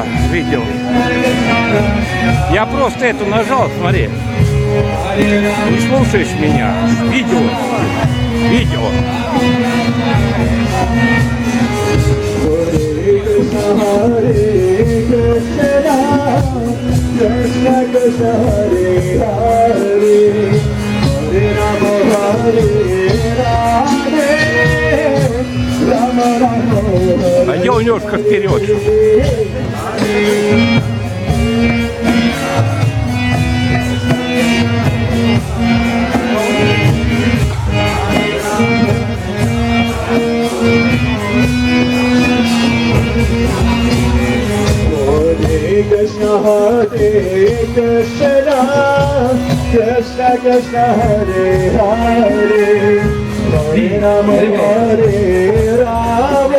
это видео. Я просто эту нажал, смотри. Не слушаешь меня. Видео. Видео. Пойдем немножко вперед. Krishna Krishna Hare Hare Hare Rama Hare Rama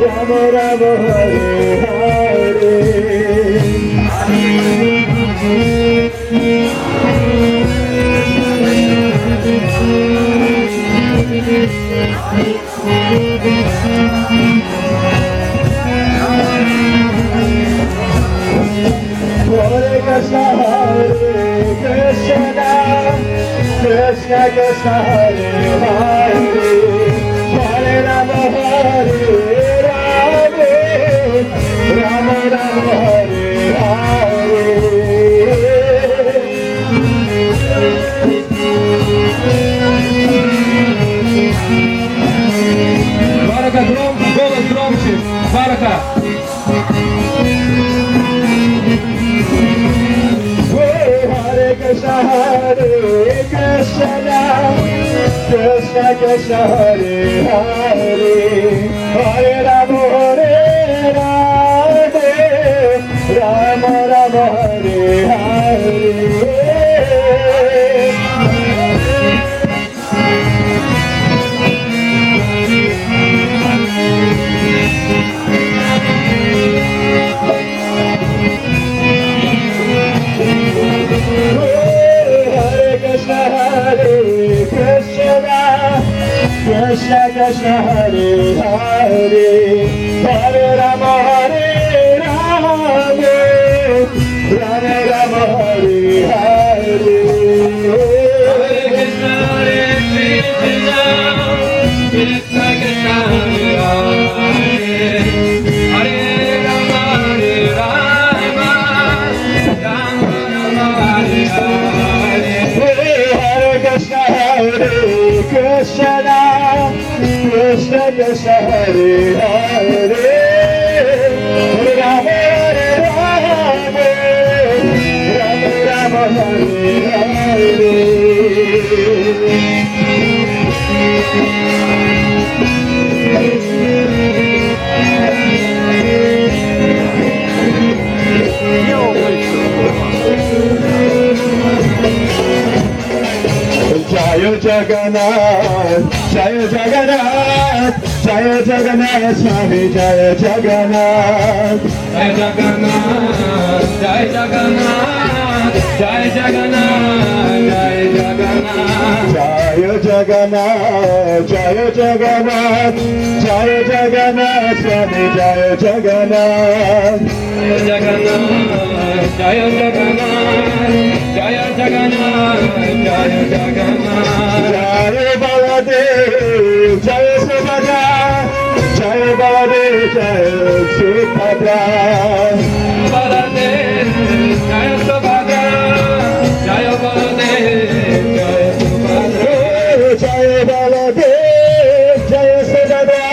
Rama Rama Hare Hare Hare Krishna Krishna Krishna Hare Hare Hare Rama Hare Rama Rama Rama Hare Hare Барака, голос громче. Барака. Hare Krishna Krishna Krishna Hare Hare Hare Rama Hare Rama Rama Rama Hare Hare Krishna Krishna Hare Hare Hare Rama Hare Rama Rama Rama Hare Hare Hare Krishna Krishna Krishna Hare Hare Hare Rama Hare Rama Rama Rama Hare Hare Hare Krishna Krishna Krishna Krishna Hare Hare Hare Rama Hare Rama Rama Rama Hare Hare Jaya Jagannath, Jaya Jagannath, Jaya Jagannath, Swami Jaya Jagannath, Jai Jagannath, Jai Jagannath, Jai Jagannath, Jai Jagannath. Jaya Jagannath, Jaya Jagannath, Jaya Jagannath, Swami Jaya Jagannath, Jai Jagannath, Jai Jagannath, Jai Jagannath, Jai Jagannath. Jaya Baladev, Jaya Subhadra, Jaya Baladev, Jaya Subhadra. Baladev, Jai Subhadra, Jai Baladev, Jai Subhadra. Jaya Baladev, Jaya Subhadra,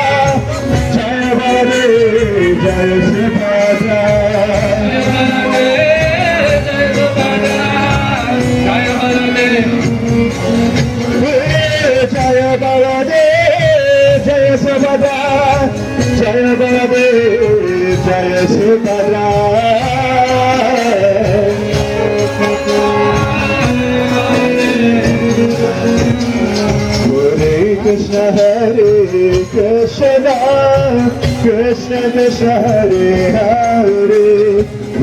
Jaya Baladev, Jaya Subhadra. Jaya Baladev, Jaya Subhadra, Jaya Baladev, Jaya Subhadra. Hare Krishna, Hare Krishna, Krishna Krishna, Hare Hare,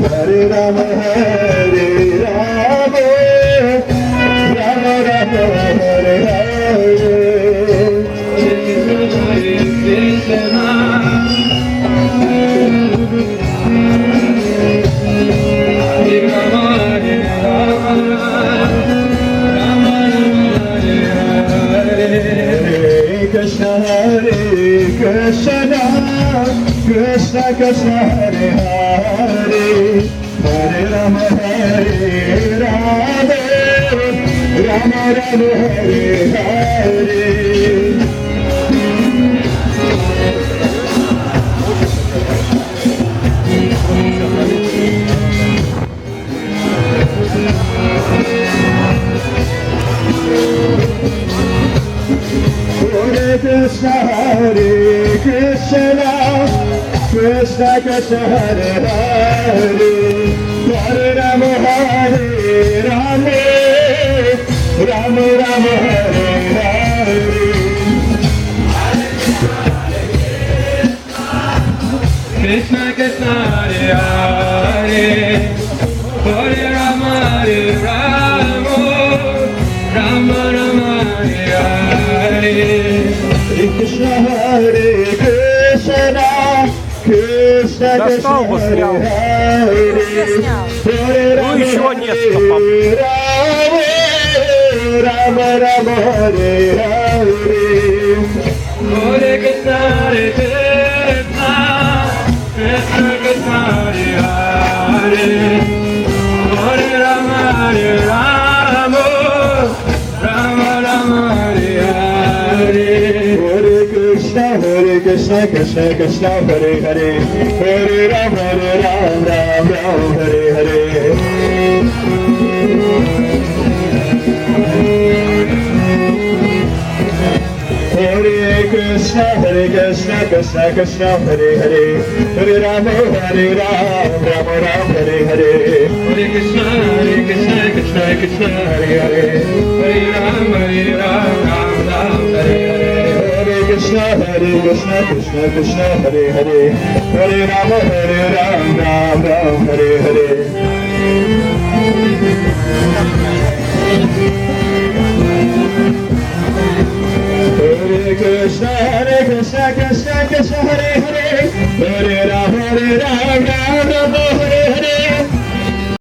Hare Rama, Hare Rama, Rama Rama, Hare Hare. Krishna Hare Hare Hare Rama Rama Rama Hare Hare Hare Krishna Krishna Krishna Hare Hare Hare Rama Rama Rama Hare Hare Krishna Krishna Hare Hare Hare Rama Rama Rama Hare Hare Hare Krishna Krishna Достал бы, Krishna снял. Hare Hare Ну, еще несколько Rama Rama Hare Hare Hare Krishna Krishna Krishna Hare Hare Hare Rama Rama Rama Hare Hare Hare Krishna Krishna Krishna Hare Hare Hare Rama Rama Hare Hare Hare Krishna Krishna Krishna Hare Hare Hare Rama Rama Hare Hare Hare Krishna Krishna Krishna Hare Hare Hare Rama Ram Hare Hare Hare Krishna Krishna Krishna Hare Hare Hare Rama Ram Hare Hare Hare Krishna Krishna Krishna Hare Hare Hare Rama Ram Hare Hare